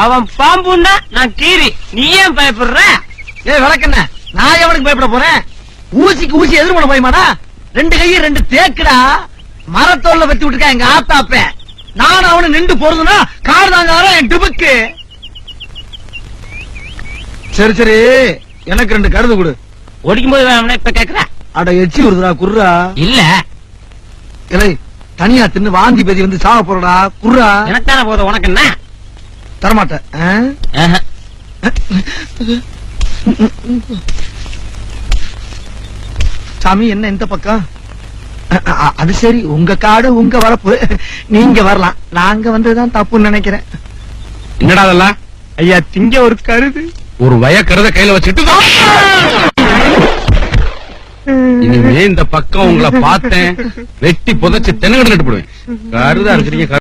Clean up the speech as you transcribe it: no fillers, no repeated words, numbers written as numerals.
அவன் பாம்புன்னா நான் கீரி, நீ ஏன் பயப்படுற? ஏய் விளக்கண்ண, நான் எவனுக்கு பயப்பட போறேன்? ஊசிக்கு ஊசி எதிர் பண்ண போயுமாடா? 2 கையும் 2 தேக்குடா. மரத்தோல்ல வச்சு விட்டுருக்கா எங்க ஆத்தாப்ப. நான் அவனு நின்று போறதுன்னா கார் தாங்க என் டிபுக்கு. சரி சரி, எனக்கு 2 கருது கொடு. ஒடிக்கும் போது வேணும்னா இப்ப கேக்குற? அட எச்சி வருதுடா, குர்ரா. இல்ல இல்லை தனியா தின்னு வாந்தி பேதி வந்து சாக போறடா, குர்ரா. எனக்கு தானே போதும், உனக்கு என்ன? தரமாட்டேன். சாமி என்ன இந்த பக்கம்? அது சரி, உங்க காடு உங்க வரப்பு, நீங்க வரலாம். நாங்க வந்ததுதான் தப்புன்னு நினைக்கிறேன். என்னடா அதெல்லாம்? ஐயா திங்க ஒரு கருது, ஒரு வயக்கருத கையில வச்சுட்டு இனிமே இந்த பக்கம் உங்களை பார்த்தேன் வெட்டி புதைச்சு தென்னகட்டு போடுவேன். கருதா இருக்கிறீங்க.